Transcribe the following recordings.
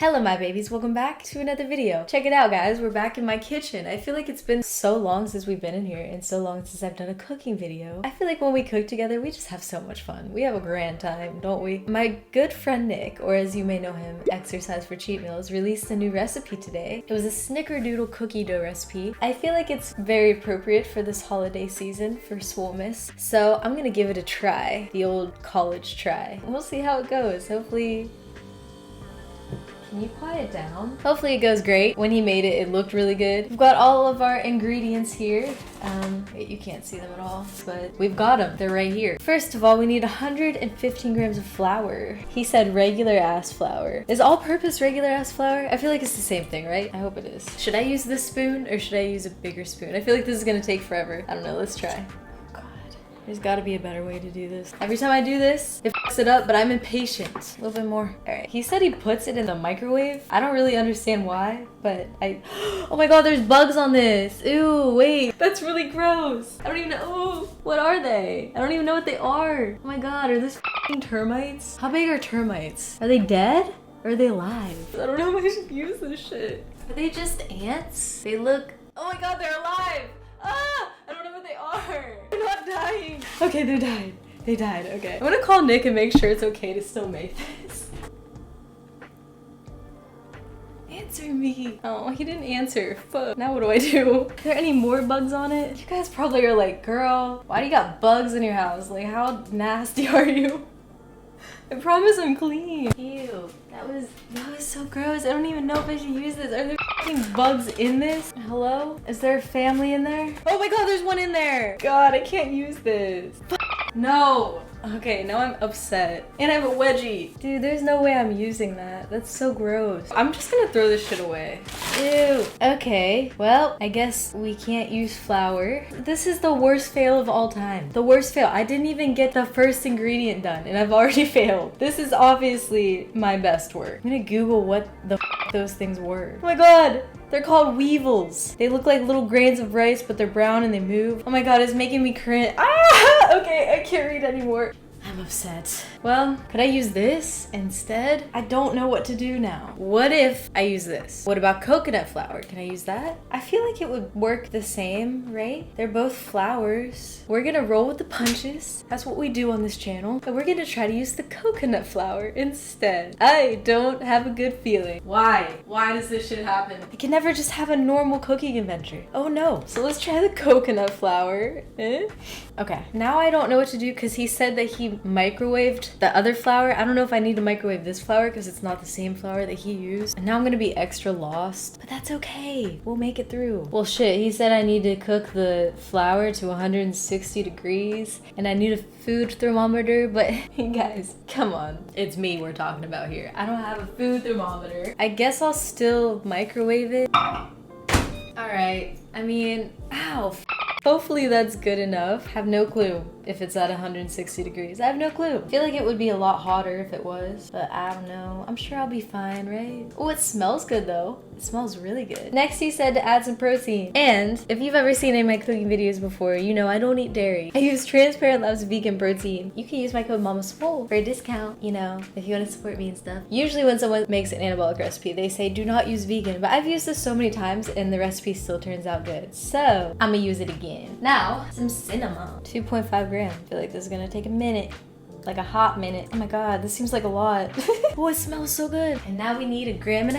Hello my babies, welcome back to another video. Check it out guys, we're back in my kitchen. I feel like it's been so long since we've been in here and so long since I've done a cooking video. I feel like when we cook together, we just have so much fun. We have a grand time, don't we? My good friend Nick, or as you may know him, Exercise for Cheat Meals, released a new recipe today. It was a Snickerdoodle cookie dough recipe. I feel like it's very appropriate for this holiday season for swolemas. So I'm gonna give it a try, the old college try. We'll see how it goes. Hopefully. Can you quiet down? Hopefully it goes great. When he made it, it looked really good. We've got all of our ingredients here. Wait, you can't see them at all, but we've got them. They're right here. First of all, we need 115 grams of flour. He said regular ass flour. Is all-purpose regular ass flour? I feel like it's the same thing, right? I hope it is. Should I use this spoon or should I use a bigger spoon? I feel like this is gonna take forever. I don't know, let's try. There's gotta be a better way to do this. Every time I do this, it fucks it up, but I'm impatient. A little bit more. All right. He said he puts it in the microwave. I don't really understand why, but oh my God, there's bugs on this. Ew, wait. That's really gross. I don't even know. Ooh, what are they? I don't even know what they are. Oh my God, are this f***ing termites? How big are termites? Are they dead or are they alive? I don't know if I should use this shit. Are they just ants? They look, oh my God, they're alive. Ah! I don't know what they are. They're not dying. Okay, they died. They died, okay. I'm gonna call Nick and make sure it's okay to still make this. Answer me. Oh, he didn't answer. Fuck. Now what do I do? Are there any more bugs on it? You guys probably are like, girl, why do you got bugs in your house? Like, how nasty are you? I promise I'm clean. Ew, that was so gross. I don't even know if I should use this. Are there f***ing bugs in this? Hello? Is there a family in there? Oh my God, there's one in there. God, I can't use this. No. Okay, now I'm upset. And I have a wedgie. Dude, there's no way I'm using that. That's so gross. I'm just gonna throw this shit away. Ew. Okay, well, I guess we can't use flour. This is the worst fail of all time. The worst fail. I didn't even get the first ingredient done and I've already failed. This is obviously my best work. I'm gonna Google what the f those things were. Oh my God. They're called weevils. They look like little grains of rice, but they're brown and they move. Oh my God, it's making me cringe. Ah! Okay, I can't read anymore. I'm upset. Well, could I use this instead? I don't know what to do now. What if I use this? What about coconut flour? Can I use that? I feel like it would work the same, right? They're both flours. We're gonna roll with the punches. That's what we do on this channel. And we're gonna try to use the coconut flour instead. I don't have a good feeling. Why? Why does this shit happen? I can never just have a normal cooking adventure. Oh no. So let's try the coconut flour. Okay, now I don't know what to do because he said that he microwaved the other flour. I don't know if I need to microwave this flour because it's not the same flour that he used. And now I'm gonna be extra lost, but that's okay. We'll make it through. Well, shit, he said I need to cook the flour to 160 degrees and I need a food thermometer, but guys, come on. It's me we're talking about here. I don't have a food thermometer. I guess I'll still microwave it. All right, I mean, ow. Hopefully that's good enough. Have no clue if it's at 160 degrees. I have no clue. I feel like it would be a lot hotter if it was, but I don't know. I'm sure I'll be fine, right? Oh, it smells good though. It smells really good. Next, he said to add some protein. And if you've ever seen any of my cooking videos before, you know I don't eat dairy. I use Transparent Labs vegan protein. You can use my code MamaSwole for a discount, you know, if you want to support me and stuff. Usually when someone makes an anabolic recipe, they say do not use vegan, but I've used this so many times and the recipe still turns out good. So I'm gonna use it again. Now, some cinnamon. 2.5 grams. I feel like this is gonna take a minute. Like a hot minute. Oh my God, this seems like a lot. Oh, it smells so good. And now we need 1.5 grams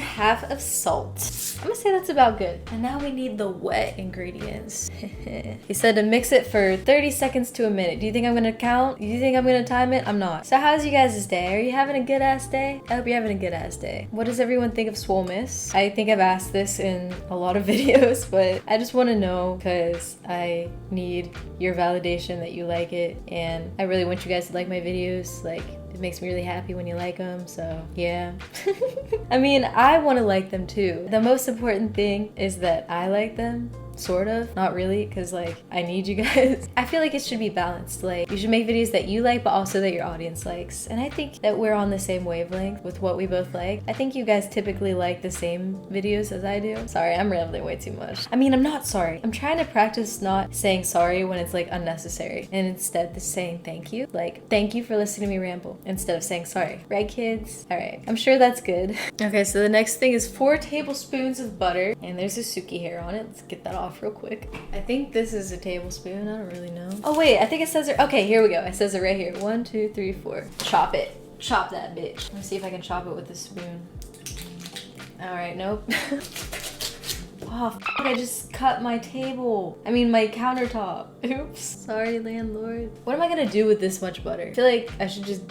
of salt. I'm gonna say that's about good. And now we need the wet ingredients. He said to mix it for 30 seconds to a minute. Do you think I'm gonna count? Do you think I'm gonna time it? I'm not. So how's you guys' day? Are you having a good ass day? I hope you're having a good ass day. What does everyone think of swolemas? I think I've asked this in a lot of videos, but I just wanna know because I need your validation that you like it. And I really want you guys to like my videos. Like, it makes me really happy when you like them, so yeah. I mean, I want to like them too. The most important thing is that I like them, sort of, not really, because like I need you guys. I feel like it should be balanced. Like you should make videos that you like but also that your audience likes, and I think that we're on the same wavelength with what we both like. I think you guys typically like the same videos as I do. Sorry, I'm rambling way too much. I mean, I'm not sorry. I'm trying to practice not saying sorry when it's like unnecessary, and instead just saying thank you. Like, thank you for listening to me ramble instead of saying sorry. Right, kids? All right, I'm sure that's good. Okay, so the next thing is 4 tablespoons of butter, and there's a Suki hair on it. Let's get that off real quick. I think this is a tablespoon. I don't really know. Oh wait, I think it says it. Okay, here we go. It says it right here. 1, 2, 3, 4. Chop it. Chop that bitch. Let me see if I can chop it with a spoon. All right, nope. Oh, I just cut my table. I mean, my countertop. Oops. Sorry, landlord. What am I gonna do with this much butter? I feel like I should just...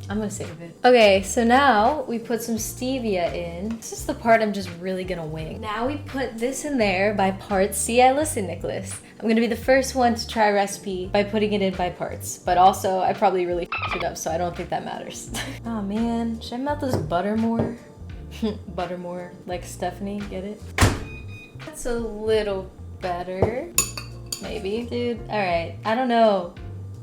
I'm gonna save it. Okay, so now we put some stevia in. This is the part I'm just really gonna wing. Now we put this in there by parts. See, I listen, Nicholas. I'm gonna be the first one to try a recipe by putting it in by parts. But also, I probably really f***ed it up, so I don't think that matters. Oh man, should I melt this butter more? Butter more, like Stephanie, get it? That's a little better, maybe. Dude, all right, I don't know.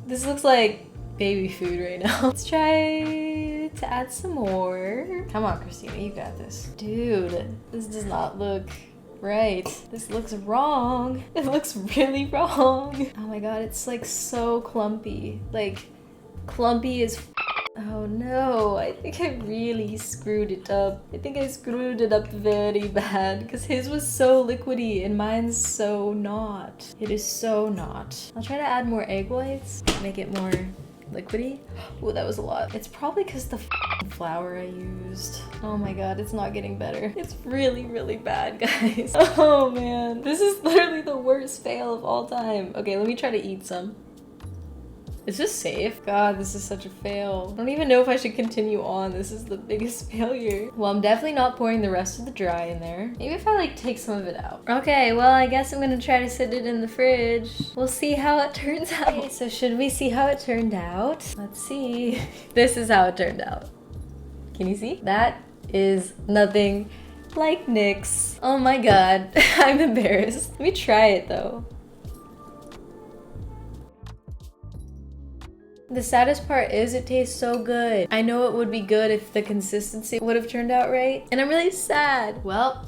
This looks like baby food right now. Let's try to add some more. Come on, Christina, you got this. Dude, this does not look right. This looks wrong. It looks really wrong. Oh my God, it's like so clumpy. Like, clumpy as oh no, I think I really screwed it up. I think I screwed it up very bad because his was so liquidy and mine's so not. It is so not. I'll try to add more egg whites, make it more liquidy. Oh, that was a lot. It's probably because the flour I used. Oh my God, it's not getting better. It's really, really bad, guys. Oh man, this is literally the worst fail of all time. Okay, let me try to eat some. Is this safe? God, this is such a fail. I don't even know if I should continue on. This is the biggest failure. Well, I'm definitely not pouring the rest of the dry in there. Maybe if I like take some of it out. Okay, well, I guess I'm gonna try to sit it in the fridge. We'll see how it turns out. Okay, so should we see how it turned out? Let's see. This is how it turned out. Can you see? That is nothing like Nick's. Oh my God, I'm embarrassed. Let me try it though. The saddest part is it tastes so good. I know it would be good if the consistency would have turned out right, and I'm really sad. Well,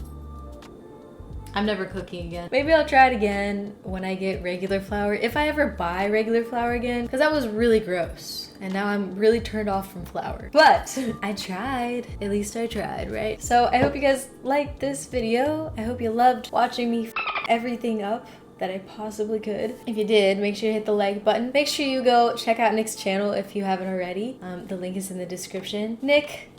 I'm never cooking again. Maybe I'll try it again when I get regular flour, if I ever buy regular flour again, because that was really gross. And now I'm really turned off from flour. But I tried. At least I tried, right? So I hope you guys liked this video. I hope you loved watching me f everything up that I possibly could. If you did, make sure you hit the like button. Make sure you go check out Nick's channel if you haven't already. The link is in the description. Nick,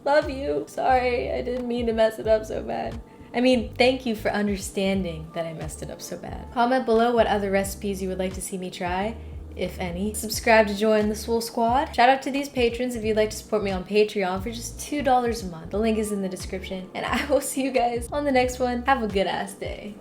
love you. Sorry, I didn't mean to mess it up so bad. I mean, thank you for understanding that I messed it up so bad. Comment below what other recipes you would like to see me try, if any. Subscribe to join the Swole Squad. Shout out to these patrons if you'd like to support me on Patreon for just $2 a month. The link is in the description. And I will see you guys on the next one. Have a good ass day.